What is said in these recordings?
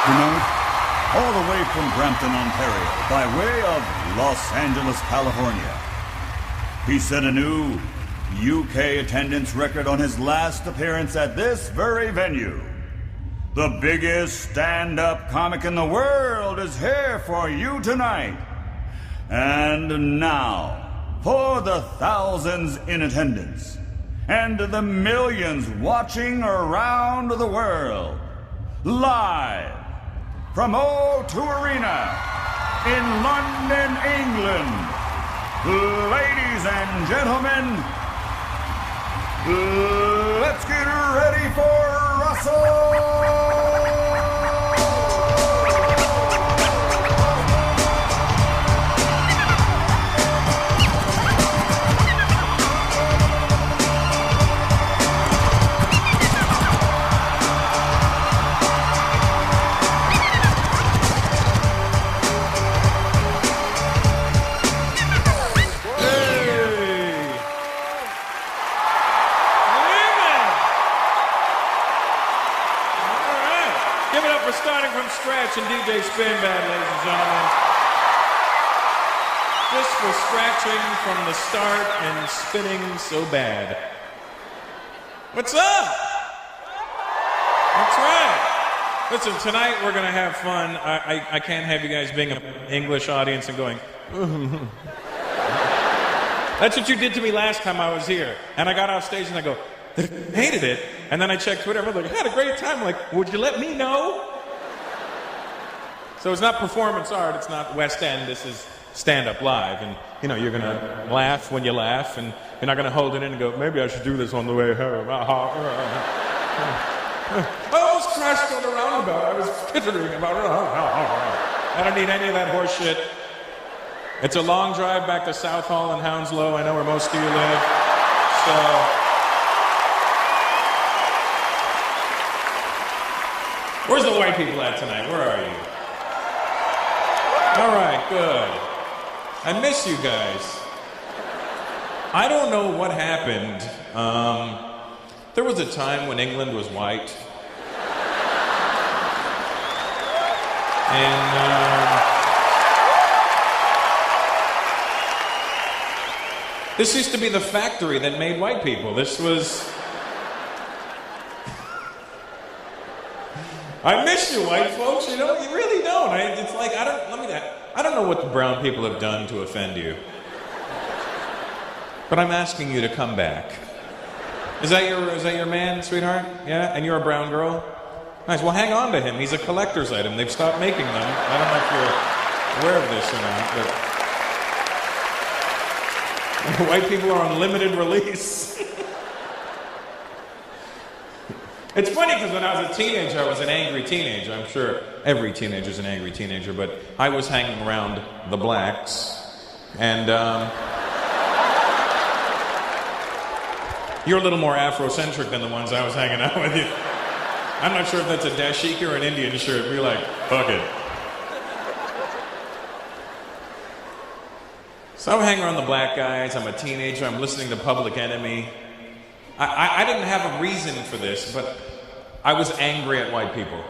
Tonight, all the way from Brampton, Ontario, by way of Los Angeles, California, he set a new UK attendance record on his last appearance at this very venue. The biggest stand-up comic in the world is here for you tonight. And now, for the thousands in attendance and the millions watching around the world, live from O2 Arena in London, England, ladies and gentlemen, let's get ready for Russell! Scratch and DJ Spinbad, ladies and gentlemen. Just for scratching from the start and spinning so bad. What's up? That's right. Listen, tonight we're going to have fun. I can't have you guys being an English audience and going, That's what you did to me last time I was here. And I got off stage and I go, hated it. And then I checked Twitter. I'm like, I had a great time. I'm like, would you let me know? So it's not performance art, it's not West End, this is stand-up live. And, you know, you're going to laugh when you laugh, and you're not going to hold it in and go, maybe I should do this on the way home. I almost crashed on the roundabout. I was tittering about it. I don't need any of that horse shit. It's a long drive back to South Hall and Hounslow. I know where most of you live. So, where's the white people at tonight? Where are you? All right, good. I miss you guys. I don't know what happened. There was a time when England was white. And this used to be the factory that made white people. This was... I miss you, white folks. You know, you really don't. It's like I don't know what the brown people have done to offend you, but I'm asking you to come back. Is that your man, sweetheart? Yeah, and you're a brown girl. Nice. Well, hang on to him. He's a collector's item. They've stopped making them. I don't know if you're aware of this or not, but white people are on limited release. It's funny because when I was a teenager, I was an angry teenager. I'm sure every teenager's an angry teenager, but I was hanging around the blacks, and you're a little more Afrocentric than the ones I was hanging out with you. I'm not sure if that's a dashiki or an Indian shirt. We're like, fuck it. So I'm hanging around the black guys. I'm a teenager. I'm listening to Public Enemy. I didn't have a reason for this, but I was angry at white people.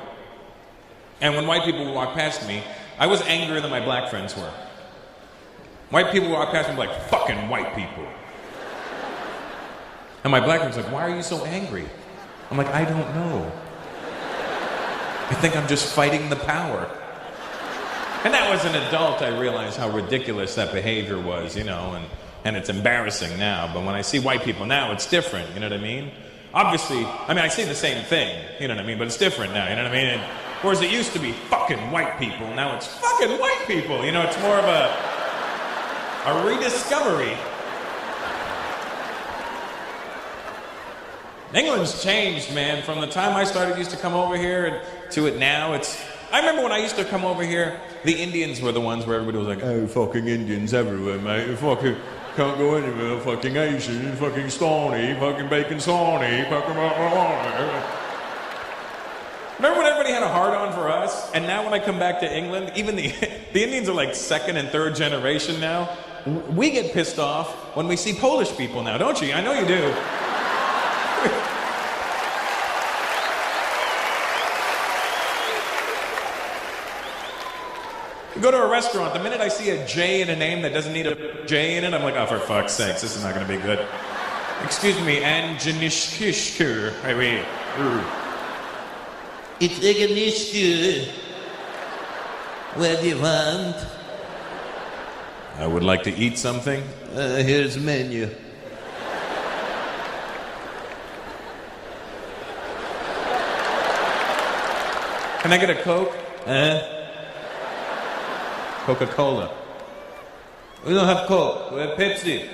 And when white people would walk past me, I was angrier than my black friends were. White people would walk past me like, fucking white people. And my black friends were like, why are you so angry? I'm like, I don't know. I think I'm just fighting the power. And now as an adult, I realized how ridiculous that behavior was, you know, and it's embarrassing now, but when I see white people now, it's different, you know what I mean? Obviously, I see the same thing, you know what I mean, but it's different now, you know what I mean? And, whereas it used to be fucking white people, now it's fucking white people, you know, it's more of a rediscovery. England's changed, man, from the time I used to come over here to it now, I remember when I used to come over here, the Indians were the ones where everybody was like, oh, fucking Indians everywhere, mate, fucking... Can't go anywhere, fucking Asian, fucking Stony, fucking bacon Sawney, fucking... Remember when everybody had a hard-on for us? And now when I come back to England, even the Indians are like second and third generation now. We get pissed off when we see Polish people now, don't you? I know you do. Go to a restaurant, the minute I see a J in a name that doesn't need a J in it, I'm like, oh, for fuck's sakes, this is not going to be good. Excuse me, Anjanishkishkur. It's Eganishku. What do you want? I would like to eat something. Here's the menu. Can I get a Coke? Coca-Cola. We don't have Coke. We have Pepsi.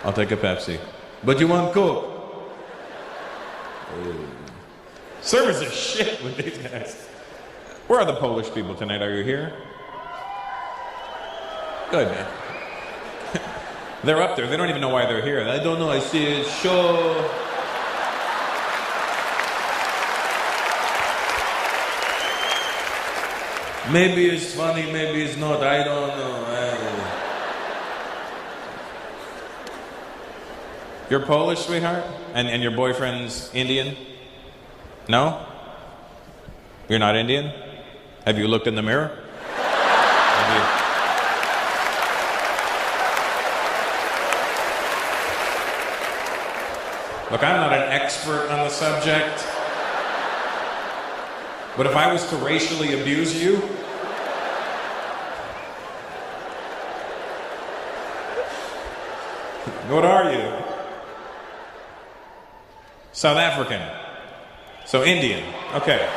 I'll take a Pepsi. But you want Coke? Service is shit with these guys. Where are the Polish people tonight? Are you here? Good. They're up there. They don't even know why they're here. I don't know. I see a show. Maybe it's funny, maybe it's not. I don't know. You're Polish, sweetheart? And your boyfriend's Indian? No? You're not Indian? Have you looked in the mirror? Look, I'm not an expert on the subject. But if I was to racially abuse you, what are you? South African. So Indian. Okay.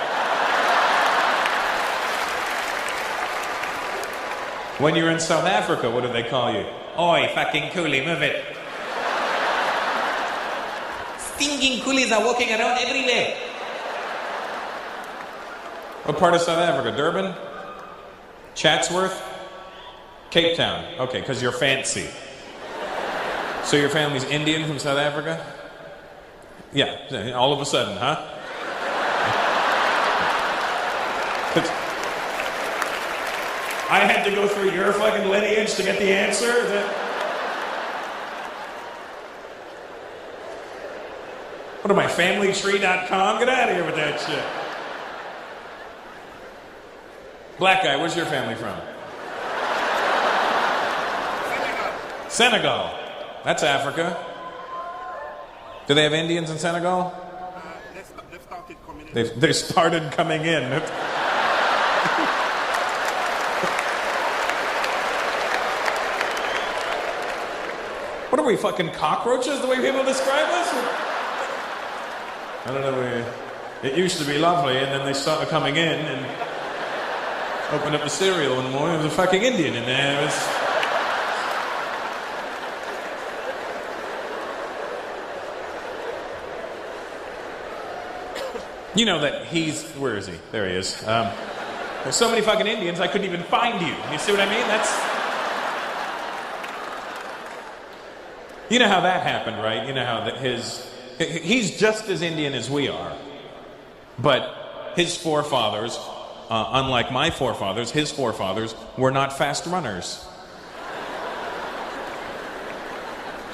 When you're in South Africa, what do they call you? Oi, fucking coolie, move it. Stinking coolies are walking around everywhere. What part of South Africa? Durban? Chatsworth? Cape Town. Okay, because you're fancy. So your family's Indian from South Africa? Yeah, all of a sudden, huh? I had to go through your fucking lineage to get the answer? What am I, familytree.com? Get out of here with that shit. Black guy, where's your family from? Senegal. That's Africa. Do they have Indians in Senegal? They've started coming in. They started coming in. What are we, fucking cockroaches, the way people describe us? I don't know. It used to be lovely, and then they started coming in and opened up the cereal one morning. There was a fucking Indian in there. It was... You know that he's... Where is he? There he is. There's so many fucking Indians, I couldn't even find you. You see what I mean? That's... You know how that happened, right? You know how that he's just as Indian as we are. But his forefathers, unlike my forefathers, his forefathers were not fast runners.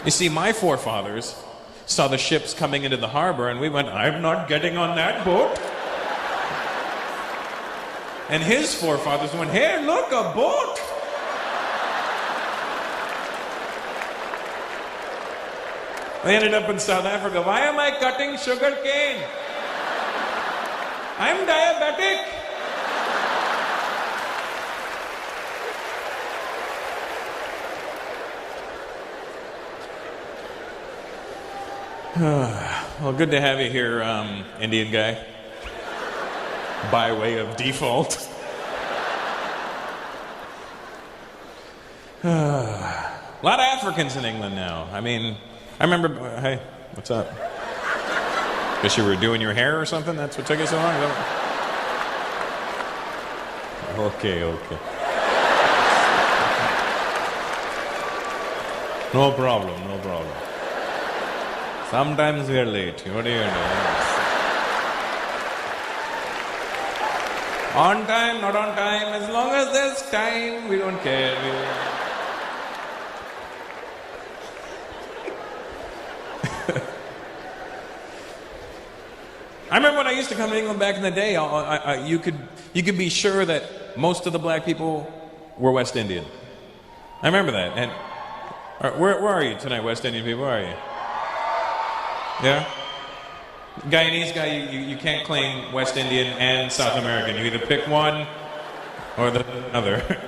You see, my forefathers saw the ships coming into the harbor and we went, I'm not getting on that boat. And his forefathers went, hey, look, a boat. They ended up in South Africa. Why am I cutting sugar cane? I'm diabetic. Well, good to have you here, Indian guy. By way of default. A lot of Africans in England now. I mean, I remember... Hey, what's up? Guess you were doing your hair or something? That's what took you so long? Okay. No problem. Sometimes we are late. What do you know? On time, not on time. As long as there's time, we don't care. I remember when I used to come to England back in the day, you could be sure that most of the black people were West Indian. I remember that. And where are you tonight, West Indian people? Where are you? Yeah? Guyanese guy, you can't claim West Indian and South American. You either pick one or the other.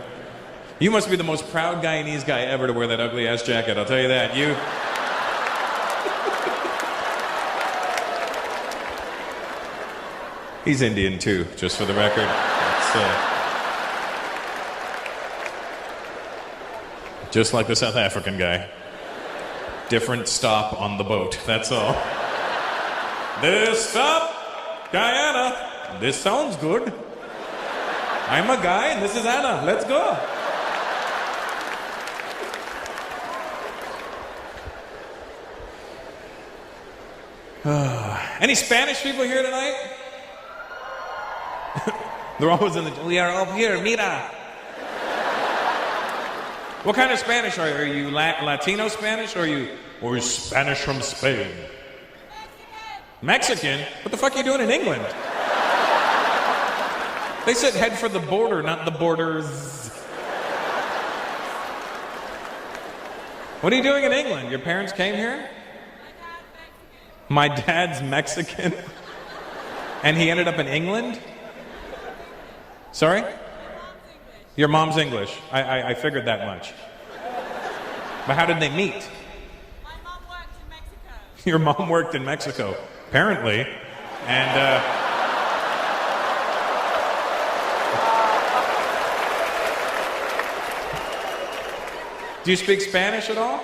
You must be the most proud Guyanese guy ever to wear that ugly ass jacket, I'll tell you that. He's Indian too, just for the record. Just like the South African guy. Different stop on the boat, that's all. This stop, Guyana. This sounds good. I'm a guy and this is Anna. Let's go. Any Spanish people here tonight? They're always in the... We are up here, mira. What kind of Spanish are you? Are you Latino Spanish or are you Spanish from Spain? Mexican? What the fuck are you doing in England? They said head for the border, not the borders. What are you doing in England? Your parents came here? My dad's Mexican. And he ended up in England? Sorry? Your mom's English. I figured that much. But how did they meet? My mom worked in Mexico. Your mom worked in Mexico, apparently. And, do you speak Spanish at all?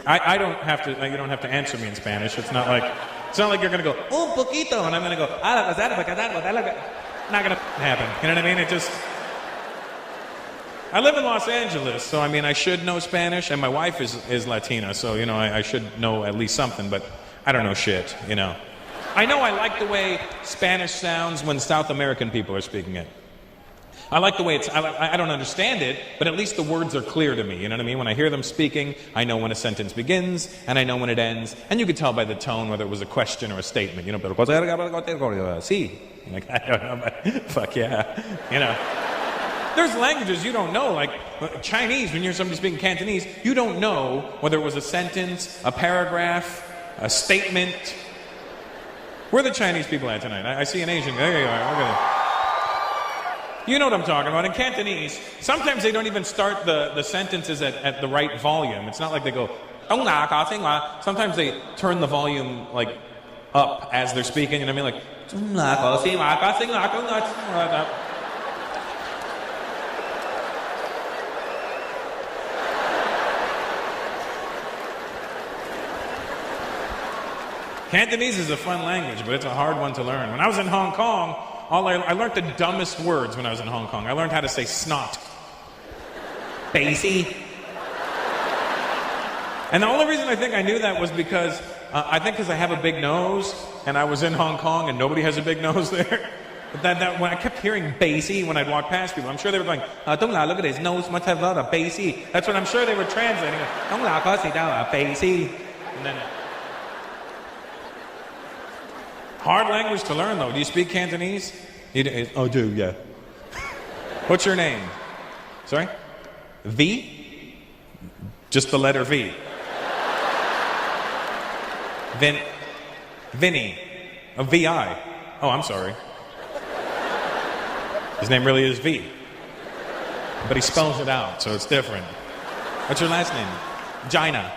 I don't have to. You don't have to answer me in Spanish. It's not like you're gonna go un poquito, and I'm gonna go. Not gonna happen. You know what I mean? It just. I live in Los Angeles, so I mean I should know Spanish, and my wife is Latina, so you know I should know at least something, but I don't know shit. You know. I know I like the way Spanish sounds when South American people are speaking it. I like the way it's, I don't understand it, but at least the words are clear to me, you know what I mean? When I hear them speaking, I know when a sentence begins, and I know when it ends, and you could tell by the tone whether it was a question or a statement, you know, pero sí. Like, I don't know, but fuck yeah, you know. There's languages you don't know, like Chinese, when you hear somebody speaking Cantonese, you don't know whether it was a sentence, a paragraph, a statement. Where are the Chinese people at tonight? I see an Asian, there you are, look at it. You know what I'm talking about. In Cantonese, sometimes they don't even start the sentences at the right volume. It's not like they go, sometimes they turn the volume like up as they're speaking, and I mean like, Cantonese is a fun language, but it's a hard one to learn. When I was in Hong Kong, I learned the dumbest words when I was in Hong Kong. I learned how to say snot. Basie. And the only reason I think I knew that was because, I think because I have a big nose, and I was in Hong Kong, and nobody has a big nose there. But when I kept hearing basie when I'd walk past people, I'm sure they were going, look at his nose, must have a lot of basie. That's what I'm sure they were translating. Basie. And then... Hard language to learn, though. Do you speak Cantonese? I do, yeah. What's your name? Sorry? V? Just the letter V. Vinny. V-I. Oh, I'm sorry. His name really is V. But he spells it out, so it's different. What's your last name? Gina.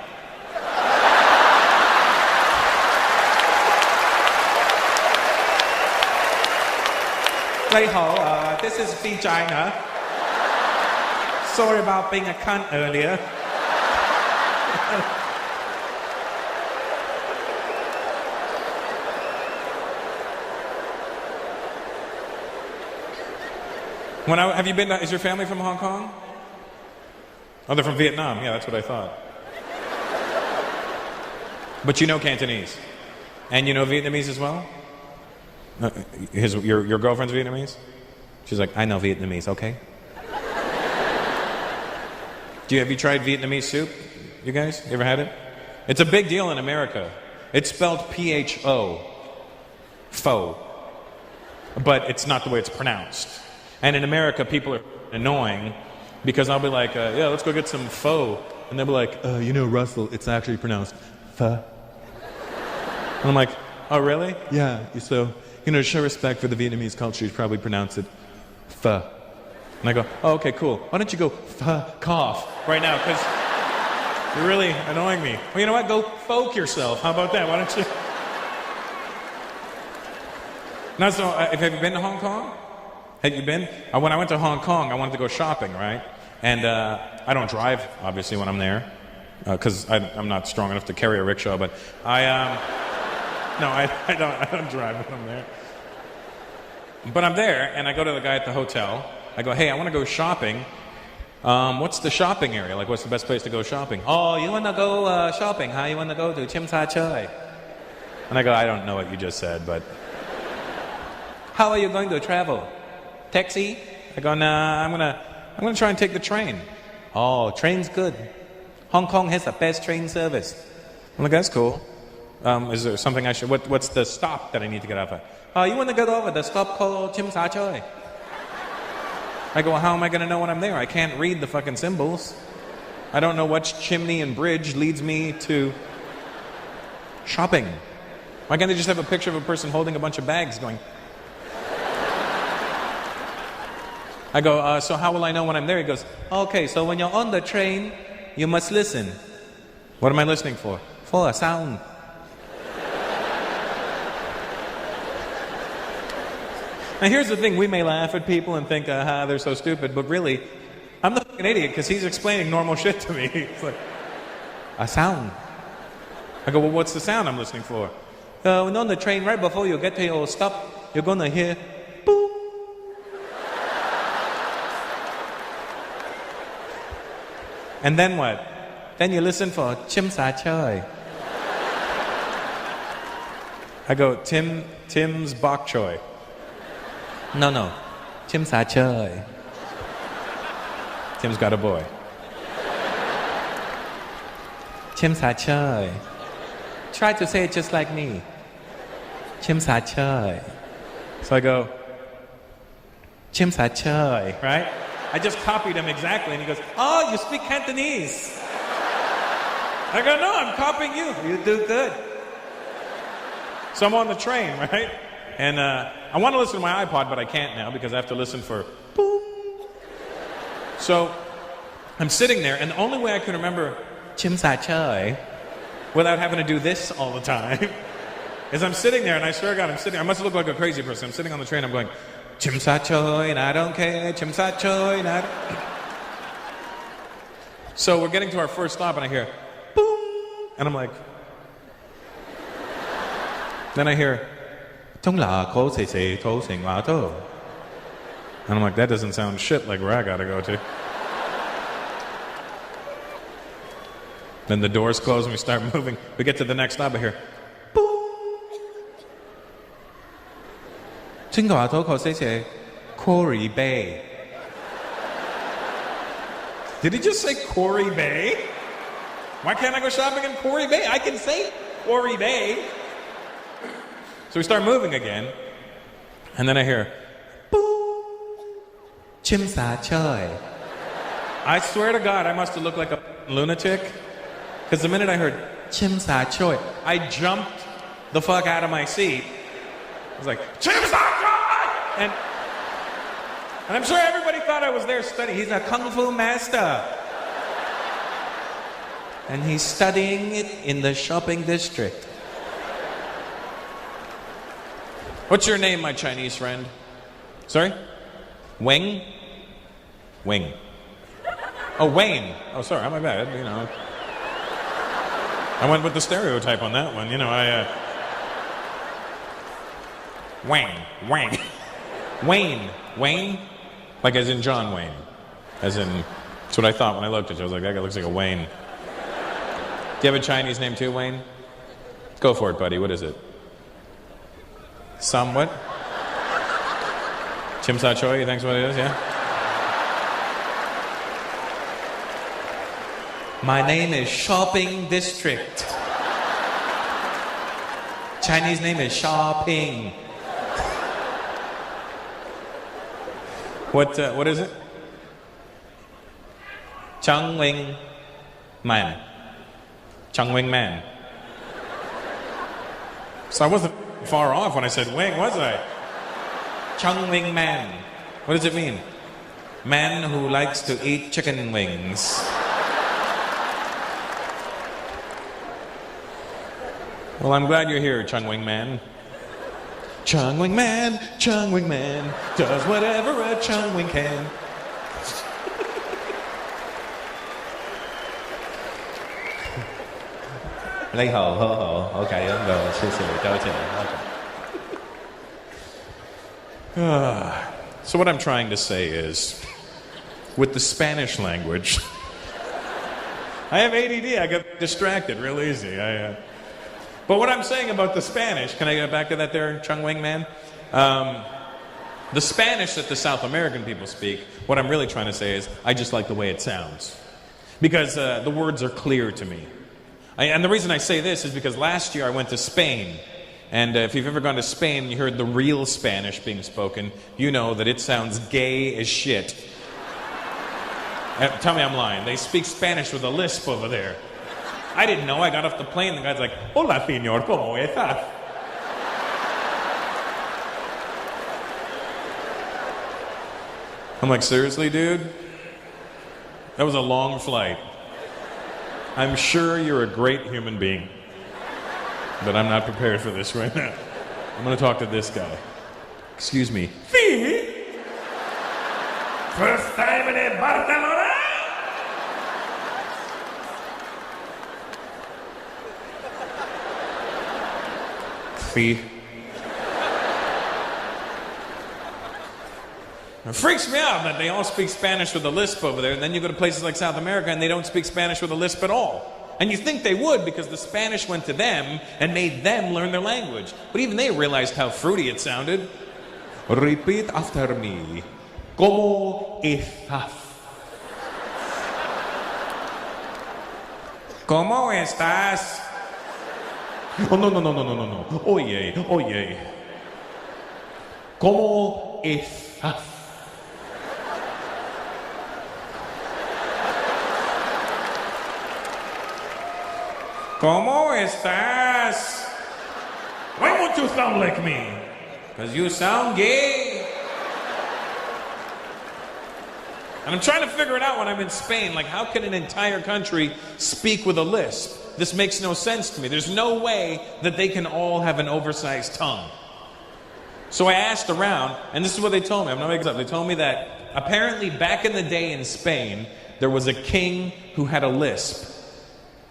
This is Vagina. Sorry about being a cunt earlier. Have you been? Is your family from Hong Kong? Oh, they're from Vietnam. Yeah, that's what I thought. But you know Cantonese, and you know Vietnamese as well. Your girlfriend's Vietnamese? She's like, I know Vietnamese, okay? Have you tried Vietnamese soup? You guys? You ever had it? It's a big deal in America. It's spelled P-H-O. Pho. But it's not the way it's pronounced. And in America, people are annoying because I'll be like, yeah, let's go get some pho. And they'll be like, Russell, it's actually pronounced pho. And I'm like, oh, really? Yeah. So, to show respect for the Vietnamese culture, you probably pronounce it pho. And I go, oh, okay, cool. Why don't you go fuck off right now? Because you're really annoying me. Well, you know what? Go folk yourself. How about that? Why don't you? Now, so have you been to Hong Kong? Have you been? When I went to Hong Kong, I wanted to go shopping, right? And I don't drive, obviously, when I'm there, because I'm not strong enough to carry a rickshaw. But I don't drive when I'm there. But I'm there, and I go to the guy at the hotel. I go, hey, I want to go shopping. What's the shopping area? Like, what's the best place to go shopping? Oh, you want to go shopping, huh? You want to go to Chim Sa Choi? And I go, I don't know what you just said, but... How are you going to travel? Taxi? I go, nah, I'm gonna try and take the train. Oh, train's good. Hong Kong has the best train service. I'm like, that's cool. Is there something I should... What's the stop that I need to get off at? Oh, you want to get over the stop called Chim Sa Choi? I go, well, how am I going to know when I'm there? I can't read the fucking symbols. I don't know which chimney and bridge leads me to shopping. Why can't they just have a picture of a person holding a bunch of bags going... I go, so how will I know when I'm there? He goes, okay, so when you're on the train, you must listen. What am I listening for? For a sound. Now here's the thing, we may laugh at people and think, they're so stupid, but really, I'm the fucking idiot because he's explaining normal shit to me. It's like, a sound. I go, well, what's the sound I'm listening for? When on the train, right before you get to your stop, you're gonna hear, boom. And then what? Then you listen for Chim Sa Choi. I go, Tim's Bok Choy. No. Chim Sa Choi. Tim's got a boy. Chim Sa Choi. Try to say it just like me. Chim Sa Choi. So I go, Chim Sa Choi, right? I just copied him exactly, and he goes, oh, you speak Cantonese. I go, no, I'm copying you. You do good. So I'm on the train, right? And I want to listen to my iPod, but I can't now because I have to listen for boom. So I'm sitting there, and the only way I can remember Chim Sa Choi without having to do this all the time is I'm sitting there, and I swear to God, I must look like a crazy person. I'm sitting on the train, I'm going, Chim Sa Choi, and I don't care, Chim Sa Choi, and I don't... So we're getting to our first stop, and I hear, boom, and I'm like... Then I hear, and I'm like, that doesn't sound shit like where I gotta go to. Then the doors close, and we start moving. We get to the next stop, I hear, Quarry Bay. Did he just say Quarry Bay? Why can't I go shopping in Quarry Bay? I can say Quarry Bay. So we start moving again, and then I hear, boom, Chim Sa Choi. I swear to God, I must have looked like a lunatic, because the minute I heard Chim Sa Choi, I jumped the fuck out of my seat. I was like, Chim Sa Choi! And I'm sure everybody thought I was there studying. He's a kung fu master. And he's studying it in the shopping district. What's your name, my Chinese friend? Sorry? Weng? Wing. Oh, Wayne. Oh, sorry, my bad, I went with the stereotype on that one, Wayne. Wayne? Like as in John Wayne. As in, that's what I thought when I looked at you. I was like, that guy looks like a Wayne. Do you have a Chinese name too, Wayne? Go for it, buddy. What is it? Somewhat? Chim Sa Choi, you think's what it is, yeah? My name is Shopping District. Chinese name is Xiaoping. What is it? Chang Wing Man. Chang Wing Man. So I wasn't far off when I said wing, was I? Chang Wing Man. What does it mean? Man who likes to eat chicken wings. Well, I'm glad you're here, Chung Wing Man. Chung Wing Man does whatever a Chung Wing can. Lấy hồ, hô hồ. Okay, I'm going. Okay. So what I'm trying to say is, with the Spanish language, I have ADD. I get distracted real easy. But what I'm saying about the Spanish, can I get back to that there, Chung Wing Man? The Spanish that the South American people speak, what I'm really trying to say is, I just like the way it sounds. Because the words are clear to me. And the reason I say this is because last year I went to Spain. And if you've ever gone to Spain and you heard the real Spanish being spoken, you know that it sounds gay as shit. Tell me I'm lying. They speak Spanish with a lisp over there. I didn't know. I got off the plane. The guy's like, "Hola, señor, ¿cómo estás?" I'm like, seriously, dude? That was a long flight. I'm sure you're a great human being. But I'm not prepared for this right now. I'm going to talk to this guy. Excuse me. Sí. First time in Barcelona. Sí. It freaks me out that they all speak Spanish with a lisp over there, and then you go to places like South America and they don't speak Spanish with a lisp at all. And you think they would because the Spanish went to them and made them learn their language. But even they realized how fruity it sounded. Repeat after me. ¿Cómo estás? ¿Cómo estás? Oh, no. Oye. ¿Cómo estás? ¿Cómo estás? Why won't you sound like me? Because you sound gay. And I'm trying to figure it out when I'm in Spain. Like, how can an entire country speak with a lisp? This makes no sense to me. There's no way that they can all have an oversized tongue. So I asked around, and this is what they told me. I'm not making this up. They told me that apparently back in the day in Spain, there was a king who had a lisp.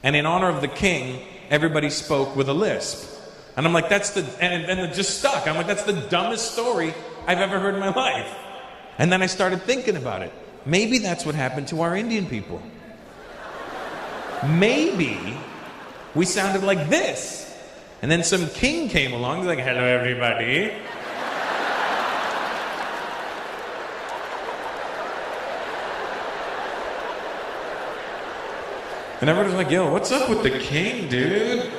And in honor of the king, everybody spoke with a lisp. And I'm like, and it just stuck. I'm like, that's the dumbest story I've ever heard in my life. And then I started thinking about it. Maybe that's what happened to our Indian people. Maybe we sounded like this. And then some king came along, he's like, "Hello, everybody." And everybody's like, "Yo, what's up with the king, dude?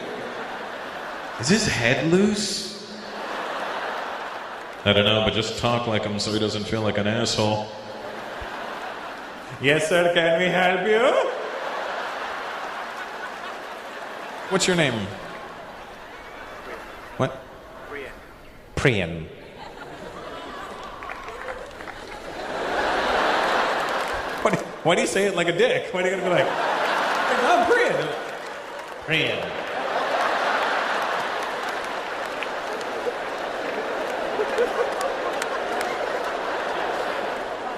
Is his head loose?" I don't know, but just talk like him so he doesn't feel like an asshole. "Yes, sir, can we help you?" What's your name? What? Priyan. Why do you say it like a dick? Why do you gotta be like, "I'm Priyan"? Priyan.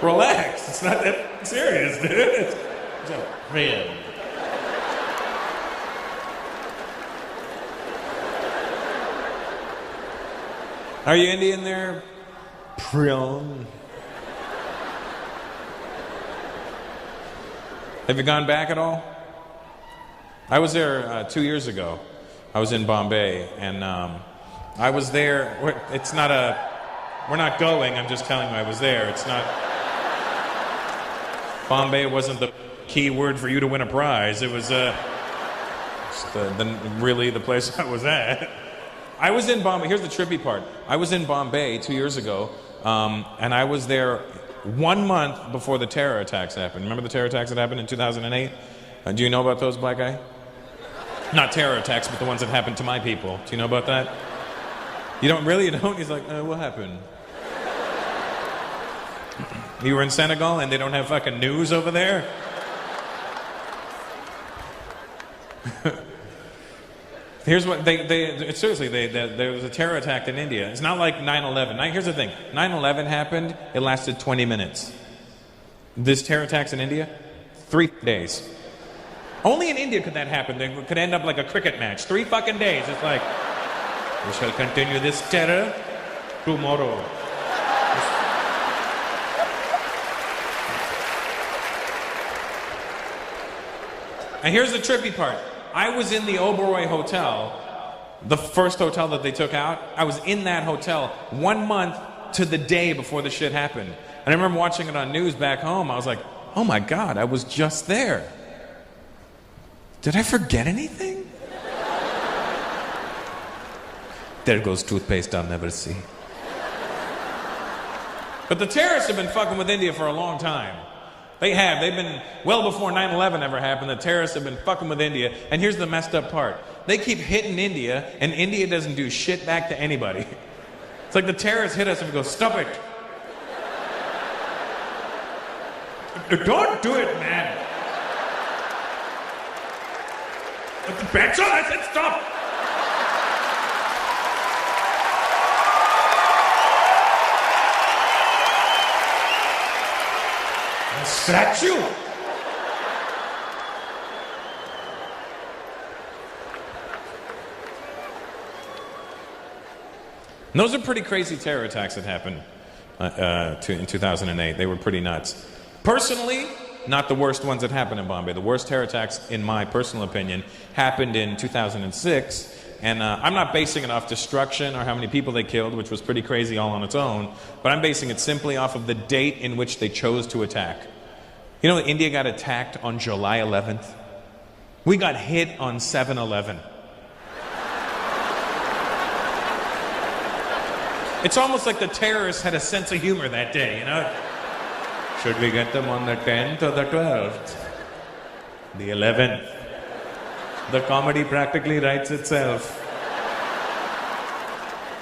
Relax. It's not that serious, dude. It's Priyan. Are you Indian there? Priyan. Have you gone back at all? I was there 2 years ago. I was in Bombay, and I was there. We're not going. I'm just telling you I was there. It's not. Bombay wasn't the key word for you to win a prize. It was really the place I was at. I was in Bombay. Here's the trippy part. I was in Bombay 2 years ago, and I was there 1 month before the terror attacks happened. Remember the terror attacks that happened in 2008? Do you know about those, black guy? Not terror attacks, but the ones that happened to my people. Do you know about that? You don't really? You don't? He's like, what happened? You were in Senegal and they don't have fucking news over there? Here's what seriously, there was a terror attack in India. It's not like 9/11. Here's the thing. 9/11 happened, it lasted 20 minutes. This terror attacks in India, 3 days. Only in India could that happen. They could end up like a cricket match. 3 fucking days. It's like, we shall continue this terror tomorrow. And here's the trippy part. I was in the Oberoi Hotel, the first hotel that they took out. I was in that hotel 1 month to the day before the shit happened. And I remember watching it on news back home. I was like, oh my God, I was just there. Did I forget anything? There goes toothpaste I'll never see. But the terrorists have been fucking with India for a long time. They have. They've been, well before 9/11 ever happened, the terrorists have been fucking with India. And here's the messed up part. They keep hitting India, and India doesn't do shit back to anybody. It's like the terrorists hit us and we go, stop it. Don't do it, man. That's all, I said stop. A statue. And those are pretty crazy terror attacks that happened in 2008. They were pretty nuts. Personally, not the worst ones that happened in Bombay. The worst terror attacks, in my personal opinion, happened in 2006. And I'm not basing it off destruction or how many people they killed, which was pretty crazy all on its own, but I'm basing it simply off of the date in which they chose to attack. You know, India got attacked on July 11th. We got hit on 7/11. It's almost like the terrorists had a sense of humor that day, you know? Should we get them on the 10th or the 12th? The 11th. The comedy practically writes itself.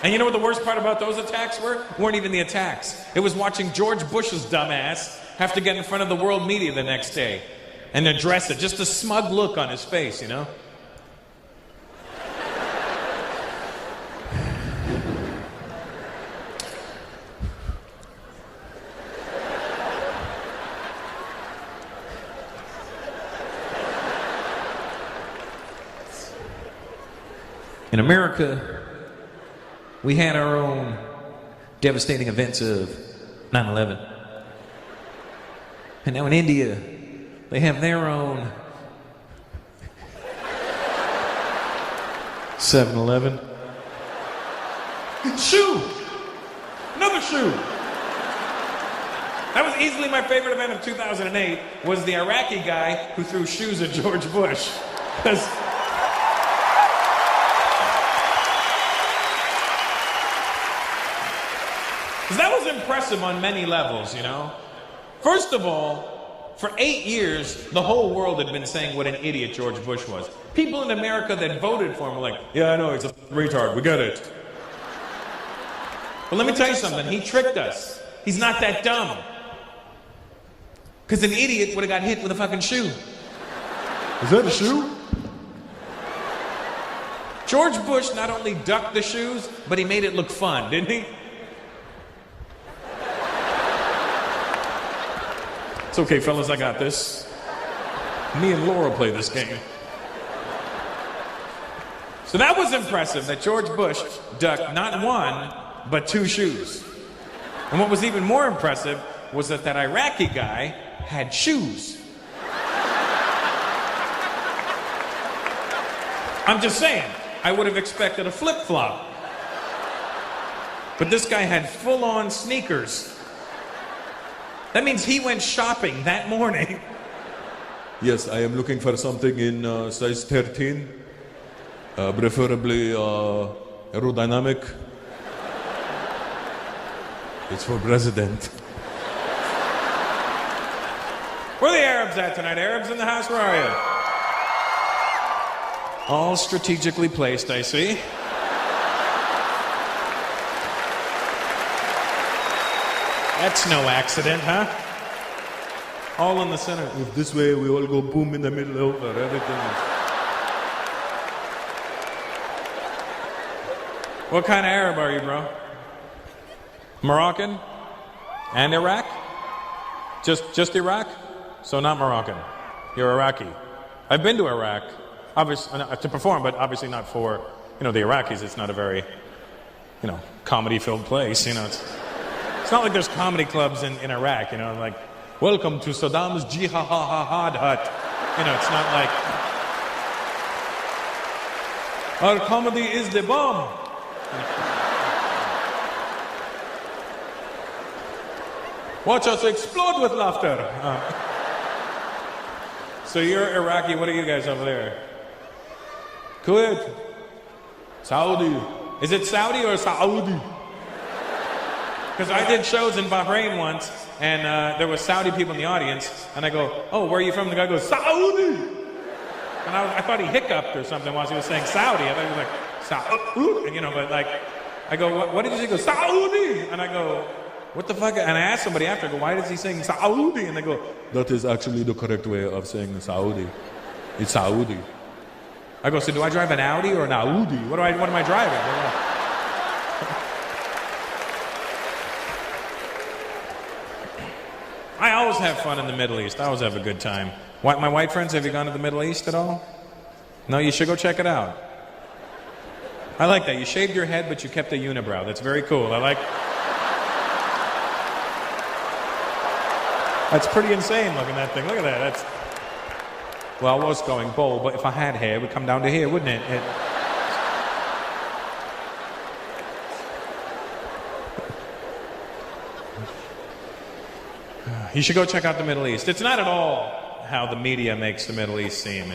And you know what the worst part about those attacks were? Weren't even the attacks. It was watching George Bush's dumbass have to get in front of the world media the next day and address it. Just a smug look on his face, you know? In America, we had our own devastating events of 9/11. And now in India, they have their own 7/11. Shoe! Another shoe! That was easily my favorite event of 2008, was the Iraqi guy who threw shoes at George Bush. Because that was impressive on many levels, you know? First of all, for 8 years, the whole world had been saying what an idiot George Bush was. People in America that voted for him were like, yeah, I know, he's a retard, we get it. But let me tell you something, he tricked us. He's not that dumb. Because an idiot would have got hit with a fucking shoe. Is that a shoe? George Bush not only ducked the shoes, but he made it look fun, didn't he? It's okay, fellas, I got this. Me and Laura play this game. So that was impressive, that George Bush ducked not 1, but 2 shoes. And what was even more impressive was that Iraqi guy had shoes. I'm just saying, I would have expected a flip-flop. But this guy had full-on sneakers. That means he went shopping that morning. Yes, I am looking for something in size 13. Preferably aerodynamic. It's for president. Where are the Arabs at tonight? Arabs in the house, where are you? All strategically placed, I see. That's no accident, huh? All in the center. If this way we all go boom in the middle over, everything is... What kind of Arab are you, bro? Moroccan? And Iraq? Just Iraq? So not Moroccan. You're Iraqi. I've been to Iraq, obviously to perform, but obviously not for, the Iraqis. It's not a very, comedy-filled place. It's not like there's comedy clubs in Iraq. Like, welcome to Saddam's Jihad hut. It's not like our comedy is the bomb. Watch us explode with laughter. So you're Iraqi. What are you guys over there? Kuwait. Saudi. Is it Saudi or Saudi? Because I did shows in Bahrain once, and there was Saudi people in the audience, and I go, oh, where are you from? The guy goes, Saudi! And I thought he hiccuped or something while he was saying Saudi. I thought he was like, Saudi, but like, I go, what did you say? He goes, Saudi! And I go, what the fuck? And I asked somebody after, I go, why is he saying Saudi? And they go, that is actually the correct way of saying Saudi. It's Saudi. I go, so do I drive an Audi or an Audi? What am I driving? I always have fun in the Middle East. I always have a good time. My white friends, have you gone to the Middle East at all? No, you should go check it out. I like that. You shaved your head, but you kept a unibrow. That's very cool. That's pretty insane looking that thing. Look at that. Well, I was going bald, but if I had hair, it would come down to here, wouldn't it? You should go check out the Middle East. It's not at all how the media makes the Middle East seem.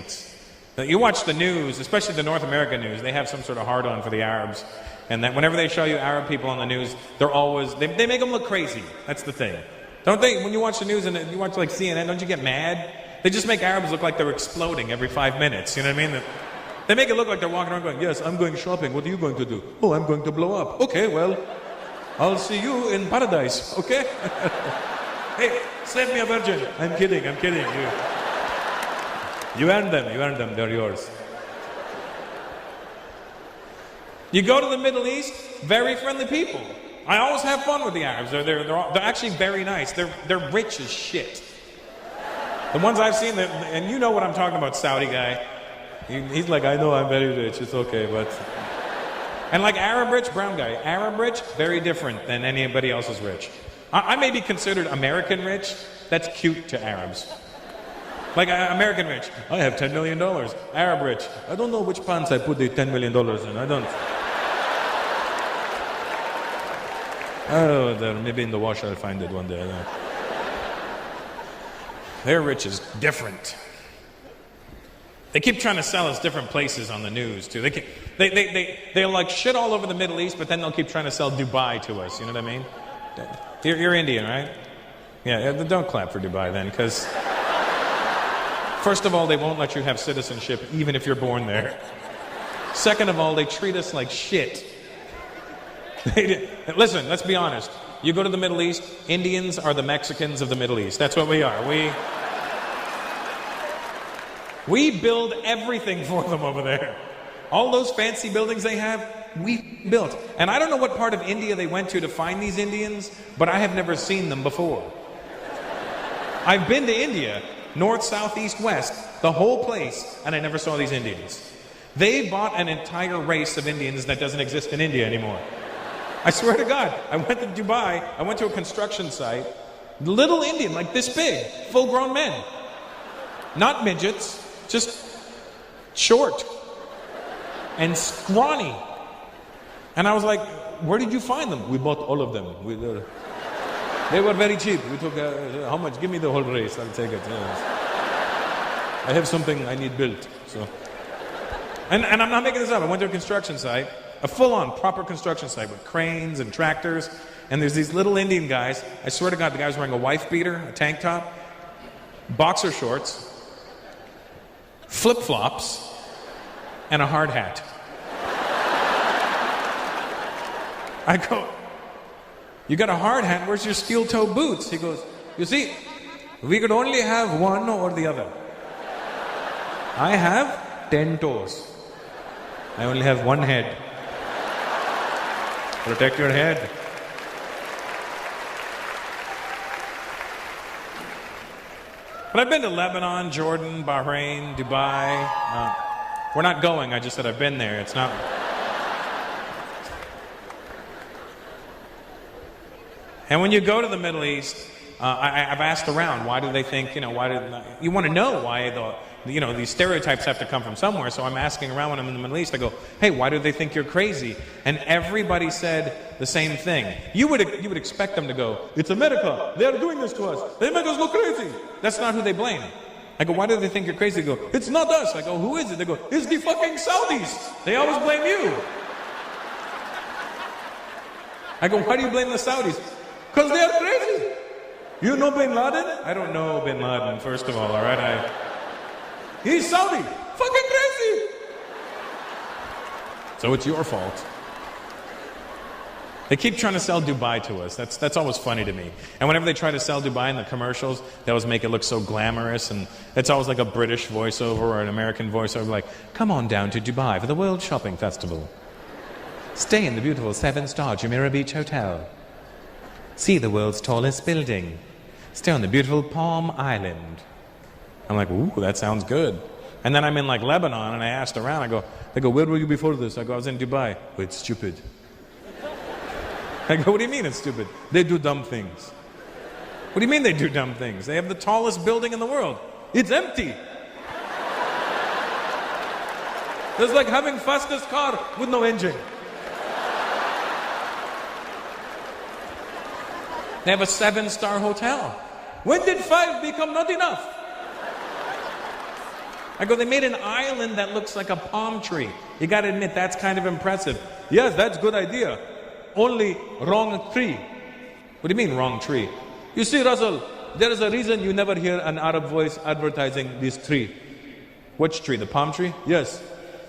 You watch the news, especially the North American news, they have some sort of hard-on for the Arabs. And that whenever they show you Arab people on the news, they make them look crazy. That's the thing. Don't they, when you watch the news and you watch like CNN, don't you get mad? They just make Arabs look like they're exploding every 5 minutes. You know what I mean? They make it look like they're walking around going, yes, I'm going shopping. What are you going to do? Oh, I'm going to blow up. Okay, well, I'll see you in paradise. Okay? Hey, save me a virgin. I'm kidding. You earned them. They're yours. You go to the Middle East, very friendly people. I always have fun with the Arabs. They're actually very nice. They're rich as shit. The ones I've seen, and you know what I'm talking about, Saudi guy. He's like, I know I'm very rich. It's okay, but... And like Arab rich, brown guy. Arab rich, very different than anybody else's rich. I may be considered American rich. That's cute to Arabs. Like American rich. I have $10 million. Arab rich. I don't know which pants I put the $10 million in. I don't... Oh, maybe in the wash I'll find it one day. Their rich is different. They keep trying to sell us different places on the news too. They'll like shit all over the Middle East, but then they'll keep trying to sell Dubai to us. You know what I mean? You're Indian, right? Yeah. Don't clap for Dubai then, because first of all, they won't let you have citizenship even if you're born there. Second of all, they treat us like shit. Listen, let's be honest. You go to the Middle East, Indians are the Mexicans of the Middle East. That's what we are. We build everything for them over there. All those fancy buildings they have, we built. And I don't know what part of India they went to find these Indians, but I have never seen them before. I've been to India, north, south, east, west, the whole place, and I never saw these Indians. They bought an entire race of Indians that doesn't exist in India anymore. I swear to God, I went to Dubai, I went to a construction site, little Indian, like this big, full-grown men. Not midgets, just short and scrawny. And I was like, where did you find them? We bought all of them. They were very cheap. We took, how much? Give me the whole race, I'll take it. I have something I need built. So. And I'm not making this up. I went to a construction site, a full-on proper construction site with cranes and tractors. And there's these little Indian guys. I swear to God, the guy's wearing a wife beater, a tank top, boxer shorts, flip-flops, and a hard hat. I go, you got a hard hat, where's your steel-toe boots? He goes, you see, we could only have one or the other. I have 10 toes. I only have one head. Protect your head. But I've been to Lebanon, Jordan, Bahrain, Dubai. We're not going, I just said I've been there. It's not... And when you go to the Middle East, I've asked around, why do they think, you want to know why these stereotypes have to come from somewhere. So I'm asking around when I'm in the Middle East, I go, hey, why do they think you're crazy? And everybody said the same thing. You would expect them to go, it's America, they're doing this to us, they make us look crazy. That's not who they blame. I go, why do they think you're crazy? They go, it's not us. I go, who is it? They go, it's the fucking Saudis. They always blame you. I go, why do you blame the Saudis? Because they are crazy. You know Bin Laden? I don't know Bin Laden, first of all right? He's Saudi. Fucking crazy. So it's your fault. They keep trying to sell Dubai to us. That's always funny to me. And whenever they try to sell Dubai in the commercials, they always make it look so glamorous. And it's always like a British voiceover or an American voiceover like, come on down to Dubai for the World Shopping Festival. Stay in the beautiful 7-star Jumeirah Beach Hotel. See the world's tallest building. Stay on the beautiful Palm Island. I'm like, ooh, that sounds good. And then I'm in like Lebanon, and I asked around. They go, where were you before this? I go, I was in Dubai. Oh, it's stupid. I go, what do you mean it's stupid? They do dumb things. What do you mean they do dumb things? They have the tallest building in the world. It's empty. It's like having fastest car with no engine. They have a 7-star hotel. When did 5 become not enough? I go, they made an island that looks like a palm tree. You got to admit, that's kind of impressive. Yes, that's a good idea. Only wrong tree. What do you mean, wrong tree? You see, Russell, there is a reason you never hear an Arab voice advertising this tree. Which tree? The palm tree? Yes.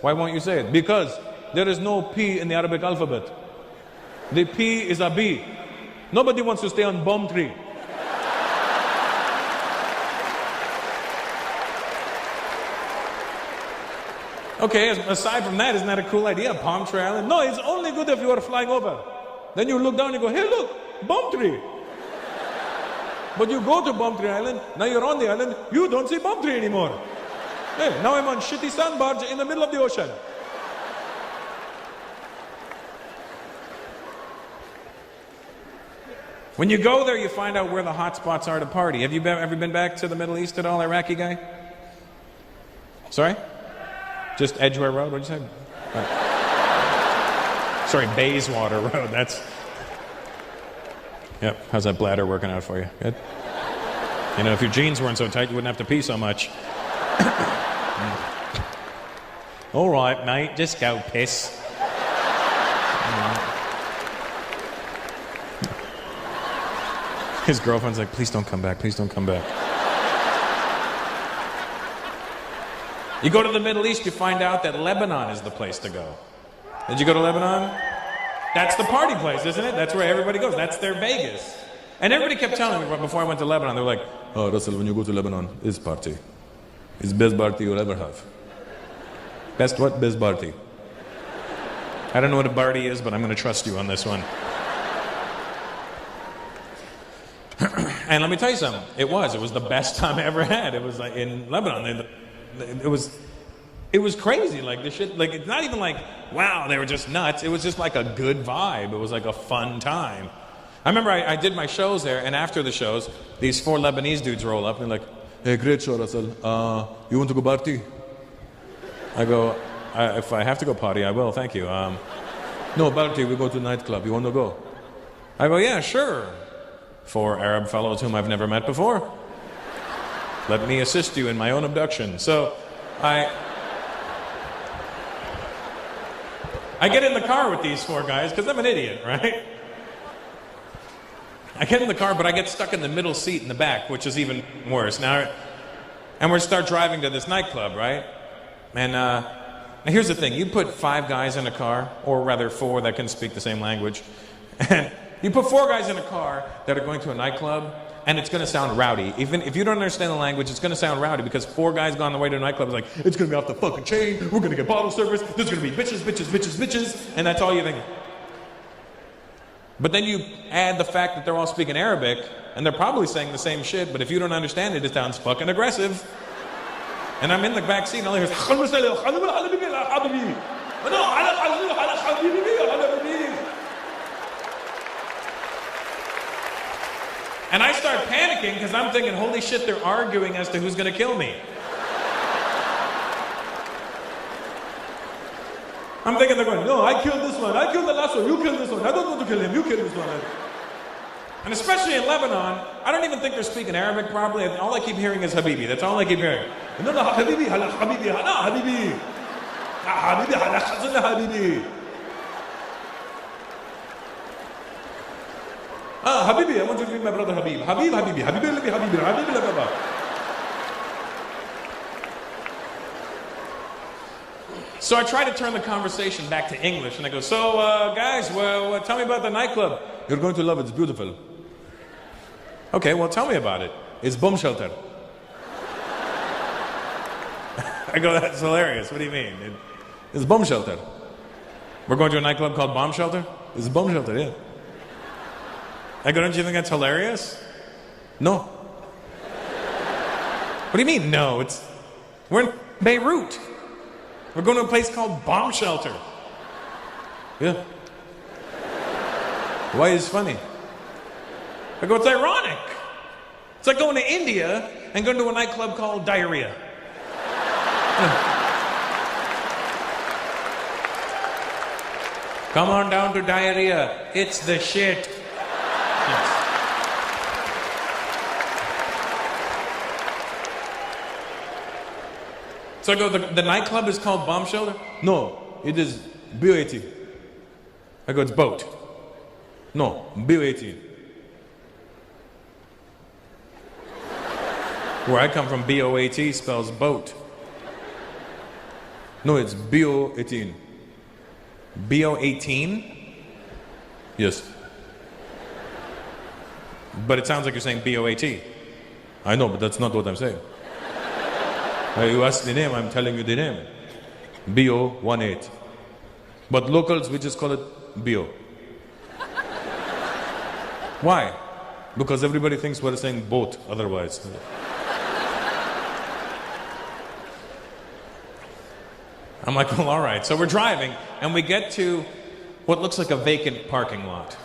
Why won't you say it? Because there is no P in the Arabic alphabet. The P is a B. Nobody wants to stay on bomb tree. Okay, aside from that, isn't that a cool idea? Palm Tree Island? No, it's only good if you are flying over. Then you look down and you go, hey look, bomb tree. But you go to Bomb Tree Island, now you're on the island, you don't see bomb tree anymore. Hey, now I'm on shitty sand barge in the middle of the ocean. When you go there, you find out where the hot spots are to party. Have you ever been back to the Middle East at all, Iraqi guy? Sorry? Just Edgware Road? What'd you say? Sorry, Bayswater Road. That's... Yep. How's that bladder working out for you? Good? You know, if your jeans weren't so tight, you wouldn't have to pee so much. All right, mate. Just go piss. His girlfriend's like, please don't come back. Please don't come back. You go to the Middle East, you find out that Lebanon is the place to go. Did you go to Lebanon? That's the party place, isn't it? That's where everybody goes. That's their Vegas. And everybody kept telling me before I went to Lebanon, they were like, oh, Russell, when you go to Lebanon, it's party. It's best party you'll ever have. Best what? Best party. I don't know what a party is, but I'm going to trust you on this one. And let me tell you something. It was the best time I ever had. It was like in Lebanon. It was crazy. Like the shit. Like it's not even like wow, they were just nuts. It was just like a good vibe. It was like a fun time. I remember I did my shows there, and after the shows, these 4 Lebanese dudes roll up and they're like, "Hey, great show, Russell. You want to go party?" I go, "If I have to go party, I will. Thank you." No party. We go to nightclub. You want to go? I go, "Yeah, sure." 4 Arab fellows whom I've never met before. Let me assist you in my own abduction. So, I get in the car with these four guys because I'm an idiot, right? I get in the car, but I get stuck in the middle seat in the back, which is even worse. Now, and we start driving to this nightclub, right? And now here's the thing. You put 5 guys in a car, or rather 4 that can speak the same language, and you put 4 guys in a car that are going to a nightclub, and it's going to sound rowdy. Even if you don't understand the language, it's going to sound rowdy because 4 guys gone the way to a nightclub is like, it's going to be off the fucking chain, we're going to get bottle service, there's going to be bitches, bitches, bitches, bitches, and that's all you think. But then you add the fact that they're all speaking Arabic, and they're probably saying the same shit, but if you don't understand it, it sounds fucking aggressive. And I'm in the back seat, and all I hear is, and I start panicking because I'm thinking, holy shit, they're arguing as to who's going to kill me. I'm thinking they're going, no, I killed this one, I killed the last one, you killed this one, I don't want to kill him, you killed this one. And especially in Lebanon, I don't even think they're speaking Arabic properly. All I keep hearing is Habibi. That's all I keep hearing. No, no, Habibi, Habibi, no, Habibi. Habibi, Habibi. Habibi, I want you to meet my brother Habib. Habib, Habibi, Habibi, Habibi, Habibi, Habibi. So I try to turn the conversation back to English, and I go, so guys, well, tell me about the nightclub. You're going to love it, it's beautiful. Okay, well, tell me about it. It's bomb shelter. I go, that's hilarious. What do you mean? It's bomb shelter. We're going to a nightclub called Bomb Shelter? It's bomb shelter, yeah. I go, don't you think that's hilarious? No. What do you mean, no? We're in Beirut. We're going to a place called Bomb Shelter. Yeah. Why is it funny? I go, it's ironic. It's like going to India and going to a nightclub called Diarrhea. Come on down to Diarrhea. It's the shit. Yes. So I go, the nightclub is called Bomb Shelter? No, it is BO18. I go, it's boat. No, BO18. Where I come from, BOAT spells boat. No, it's BO18. BO18? Yes. But it sounds like you're saying BOAT. I know, but that's not what I'm saying. You ask the name, I'm telling you the name. BO18. But locals, we just call it BO. Why? Because everybody thinks we're saying boat otherwise. I'm like, well, all right. So we're driving, and we get to what looks like a vacant parking lot.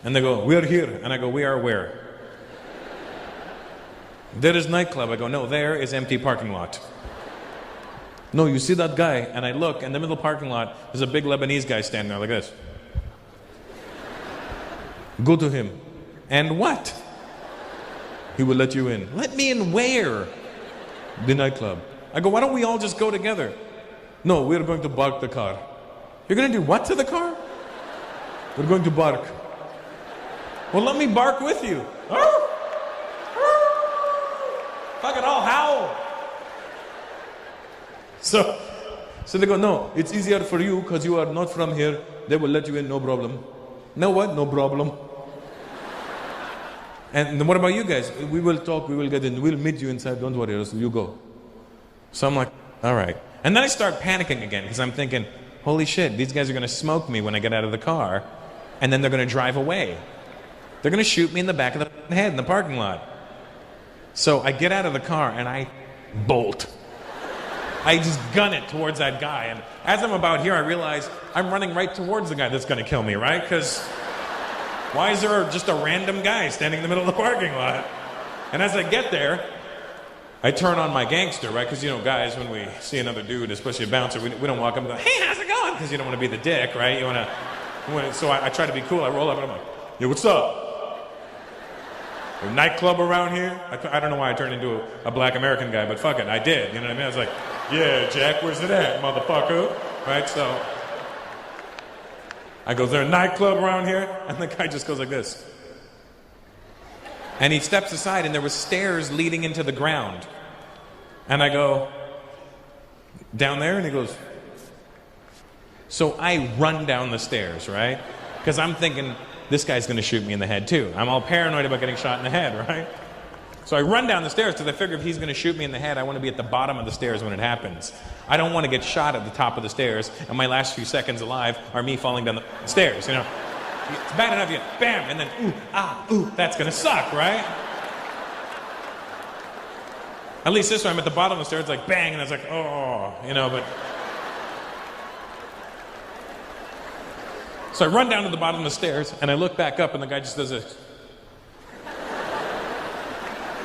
And they go, we're here. And I go, we are where? There is nightclub. I go, no, there is empty parking lot. No, you see that guy? And I look, in the middle parking lot, there's a big Lebanese guy standing there like this. Go to him. And what? He will let you in. Let me in where? The nightclub. I go, why don't we all just go together? No, we're going to bark the car. You're going to do what to the car? We're going to bark. Well, let me bark with you. Fucking all howl. So they go, no, it's easier for you because you are not from here. They will let you in, no problem. No what? No problem. And what about you guys? We will talk, we will get in, we'll meet you inside, don't worry, you go. So I'm like, all right. And then I start panicking again because I'm thinking, holy shit, these guys are going to smoke me when I get out of the car, and then they're going to drive away. They're going to shoot me in the back of the head in the parking lot. So I get out of the car and I bolt. I just gun it towards that guy. And as I'm about here, I realize I'm running right towards the guy that's going to kill me, right? Because why is there just a random guy standing in the middle of the parking lot? And as I get there, I turn on my gangster, right? Because, you know, guys, when we see another dude, especially a bouncer, we don't walk up and go, hey, how's it going? Because you don't want to be the dick, right? You want to. So I try to be cool. I roll up and I'm like, yo, what's up? A nightclub around here? I don't know why I turned into a black American guy, but fuck it, I did. You know what I mean? I was like, yeah, Jack, where's it at, motherfucker? Right? So I go, is there a nightclub around here? And the guy just goes like this. And he steps aside, and there were stairs leading into the ground. And I go, down there? And he goes, so I run down the stairs, right? Because I'm thinking, this guy's going to shoot me in the head too. I'm all paranoid about getting shot in the head, right? So I run down the stairs because I figure if he's going to shoot me in the head, I want to be at the bottom of the stairs when it happens. I don't want to get shot at the top of the stairs, and my last few seconds alive are me falling down the stairs, you know? It's bad enough, you bam, and then ooh, that's going to suck, right? At least this time I'm at the bottom of the stairs, like bang, and it's like, oh, you know, but... So I run down to the bottom of the stairs, and I look back up, and the guy just does this.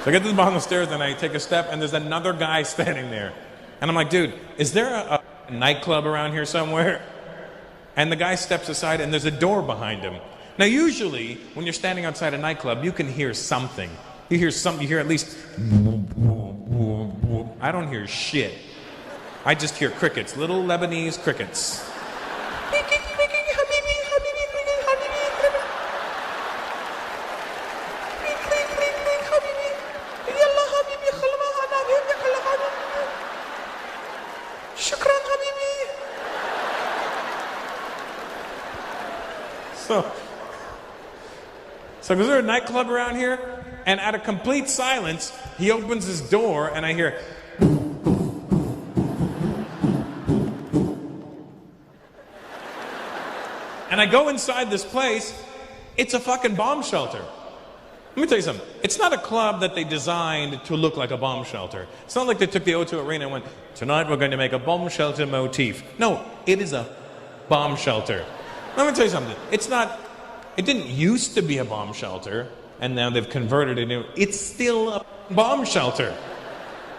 So I get to the bottom of the stairs, and I take a step, and there's another guy standing there. And I'm like, dude, is there a nightclub around here somewhere? And the guy steps aside, and there's a door behind him. Now, usually, when you're standing outside a nightclub, you can hear something. You hear something, you hear at least... I don't hear shit. I just hear crickets, little Lebanese crickets. So is there a nightclub around here? And at a complete silence, he opens his door, and I hear... And I go inside this place. It's a fucking bomb shelter. Let me tell you something. It's not a club that they designed to look like a bomb shelter. It's not like they took the O2 Arena and went, tonight we're going to make a bomb shelter motif. No, it is a bomb shelter. Let me tell you something. It didn't used to be a bomb shelter, and now they've converted it into... It's still a bomb shelter.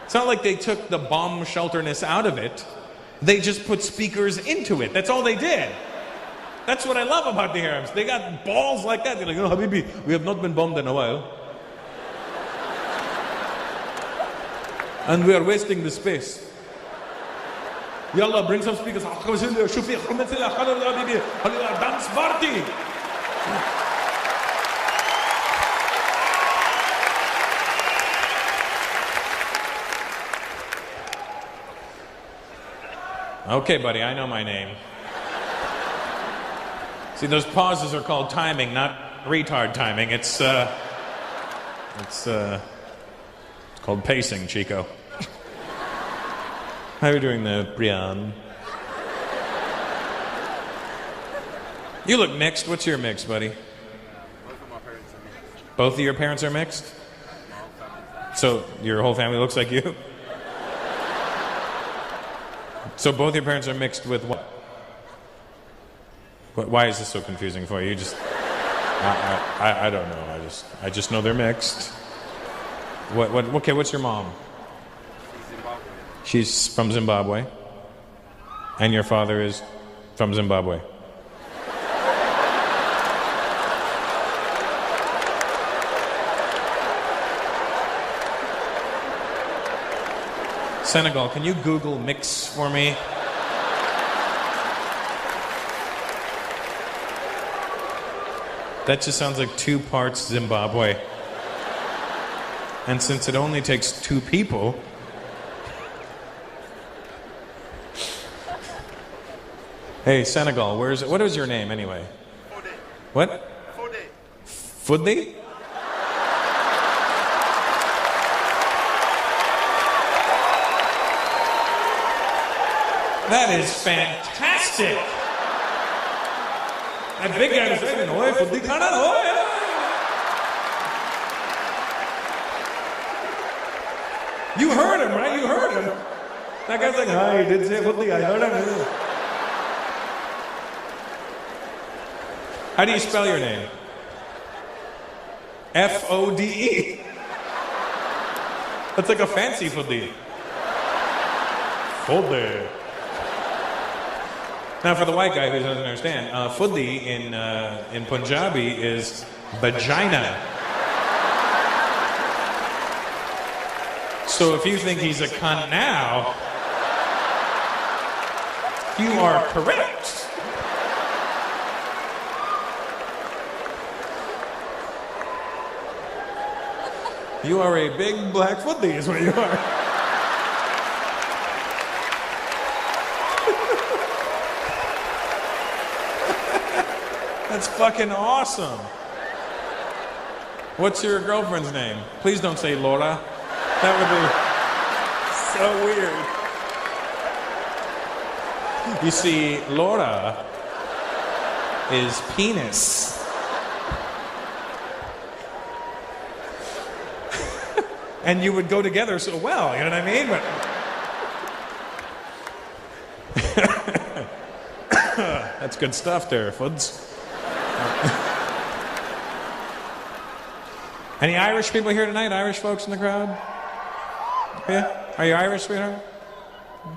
It's not like they took the bomb shelterness out of it. They just put speakers into it. That's all they did. That's what I love about the Arabs. They got balls like that. They're like, oh, Habibi, we have not been bombed in a while. And we are wasting the space. Yalla, bring some speakers. Dance party. Okay, buddy, I know my name. See, those pauses are called timing, not retard timing. It's called pacing, Chico. How are you doing there, Brian? You look mixed. What's your mix, buddy? Both of my parents are mixed. Both of your parents are mixed? So your whole family looks like you? So both your parents are mixed with what? Why is this so confusing for you? You just... I don't know. I just know they're mixed. Okay, what's your mom? She's from Zimbabwe. And your father is from Zimbabwe. Senegal, can you Google mix for me? That just sounds like 2 parts Zimbabwe. And since it only takes 2 people... Hey, Senegal, what is your name anyway? Fode. What? Fode. Fudli? That is fantastic! That big guy was saying, "Oi, Fudli khana, oi!" You heard him, right? You heard him. That guy's like, "Hi, he did say Fudli, I heard him." How do you spell your name? F-O-D-E. That's like a fancy Fudli. Fudli. Now, for the white guy who doesn't understand, Fudli in Punjabi is vagina. So if you think he's a cunt now, you are correct. You are a big black footy, is what you are. That's fucking awesome. What's your girlfriend's name? Please don't say Laura. That would be so weird. You see, Laura is penis. And you would go together so well, you know what I mean? But that's good stuff there, Fuds. Any Irish people here tonight? Irish folks in the crowd? Yeah? Are you Irish, sweetheart?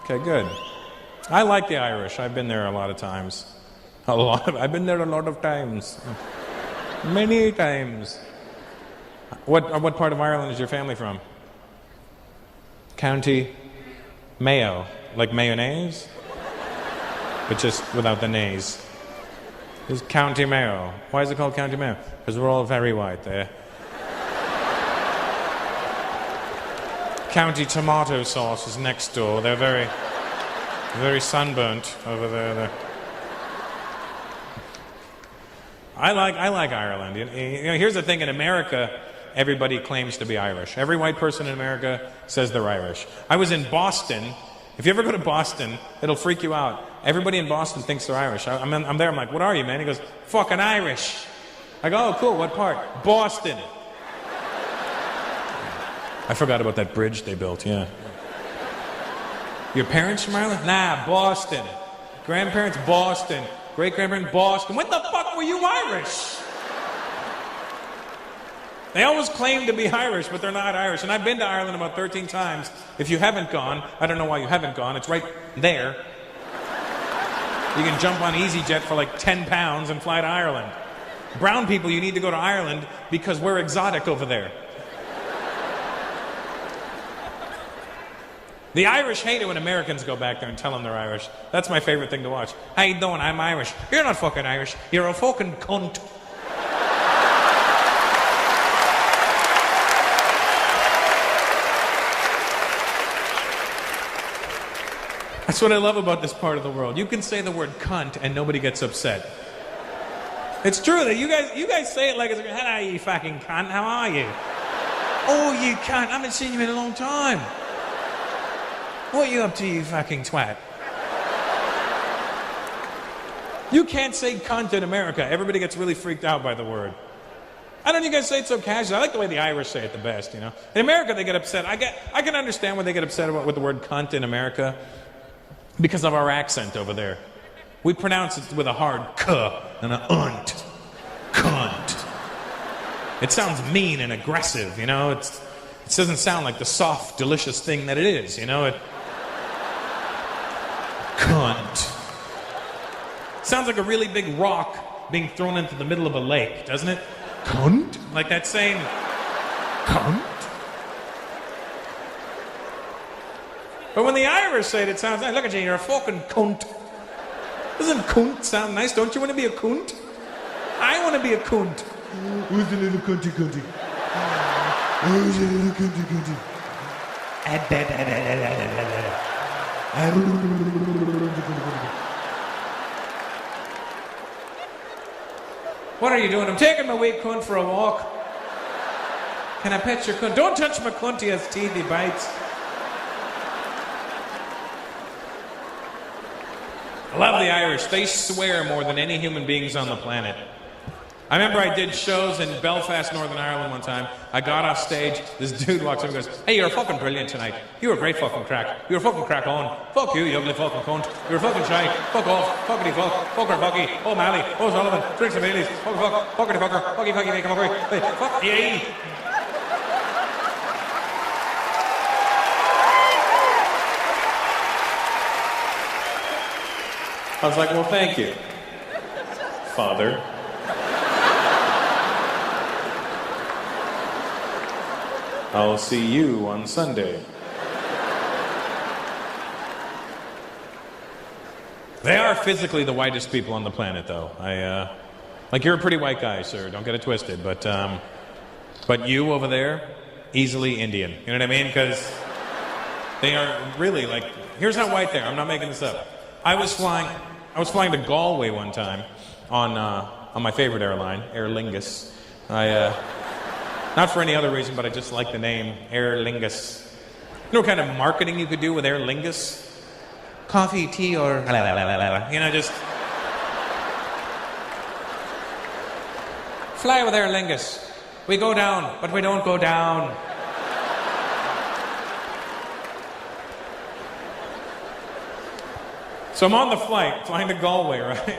Okay, good. I like the Irish. I've been there a lot of times. I've been there a lot of times. Many times. What part of Ireland is your family from? County Mayo. Like mayonnaise? But just without the nays. It's County Mayo. Why is it called County Mayo? Because we're all very white there. County tomato sauce is next door. They're very sunburnt over there. I like Ireland. You know, here's the thing: in America, everybody claims to be Irish. Every white person in America says they're Irish. I was in Boston. If you ever go to Boston, it'll freak you out. Everybody in Boston thinks they're Irish. I'm there. I'm like, "What are you, man?" He goes, "Fucking Irish." I go, "Oh, cool. What part?" "Boston." I forgot about that bridge they built. Yeah. Your parents from Ireland? Nah, Boston. Grandparents, Boston. Great-grandparents, Boston. When the fuck were you Irish? They always claim to be Irish, but they're not Irish. And I've been to Ireland about 13 times. If you haven't gone, I don't know why you haven't gone. It's right there. You can jump on EasyJet for like 10 pounds and fly to Ireland. Brown people, you need to go to Ireland because we're exotic over there. The Irish hate it when Americans go back there and tell them they're Irish. That's my favorite thing to watch. How you doing? I'm Irish. You're not fucking Irish. You're a fucking cunt. That's what I love about this part of the world. You can say the word cunt and nobody gets upset. It's true that you guys say it like it's, hello, you fucking cunt. How are you? Oh, you cunt. I haven't seen you in a long time. What are you up to, you fucking twat? You can't say cunt in America. Everybody gets really freaked out by the word. I don't know, you guys say it so casually. I like the way the Irish say it the best, you know. In America, they get upset. I can understand when they get upset about with the word cunt in America because of our accent over there. We pronounce it with a hard k and an unt. Cunt. It sounds mean and aggressive, you know. It doesn't sound like the soft, delicious thing that it is, you know. Cunt. Sounds like a really big rock being thrown into the middle of a lake, doesn't it? Cunt? Like that saying, cunt? But when the Irish say it, it sounds nice. Look at you, you're a fucking cunt. Doesn't cunt sound nice? Don't you want to be a cunt? I want to be a cunt. Who's the little cunty cunty? Who's the little cunty cunty? What are you doing? I'm taking my wee cunt for a walk. Can I pet your cunt? Don't touch my cunt, he has teeth, he bites. I love the Irish. They swear more than any human beings on the planet. I remember I did shows in Belfast, Northern Ireland one time. I got off stage, this dude walks up and goes, "Hey, you're fucking brilliant tonight. You were great fucking crack. You were fucking crack on. Fuck you, you ugly fucking cunt. You were fucking shy. Fuck off. Fuckity fuck. Fucker fucky. Oh Mally. Oh Sullivan. Drinks and Baileys. Fuck fuck. Fuckity fucker. Fucky fucky make a fuckery. Hey, fuck yay." I was like, well, thank you, Father. I'll see you on Sunday. They are physically the whitest people on the planet, though. Like, you're a pretty white guy, sir. Don't get it twisted. But you over there, easily Indian. You know what I mean? Because they are really like, here's how white they are. I'm not making this up. I was flying to Galway one time on my favorite airline, Aer Lingus. Not for any other reason, but I just like the name, Aer Lingus. You know what kind of marketing you could do with Aer Lingus? Coffee, tea, or just fly with Aer Lingus. We go down, but we don't go down. So I'm on the flight, flying to Galway, right?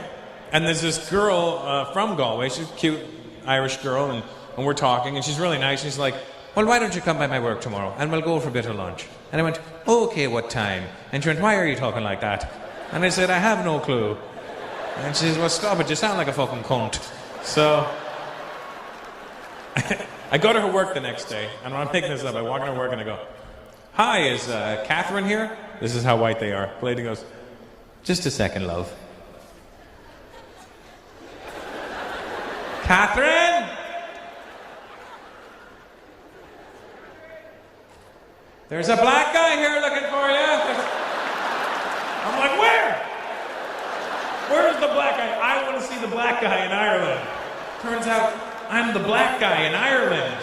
And there's this girl from Galway. She's a cute Irish girl, and we're talking, and she's really nice. She's like, well, why don't you come by my work tomorrow, and we'll go for a bit of lunch. And I went, okay, what time? And she went, why are you talking like that? And I said, I have no clue. And she says, well, stop it, you sound like a fucking cunt. So I go to her work the next day, and I'm not making this up. I walk into her work, and I go, hi, is Catherine here? This is how white they are. The lady goes, just a second, love. Catherine? There's a black guy here looking for you. I'm like, where? Where's the black guy? I want to see the black guy in Ireland. Turns out I'm the black guy in Ireland.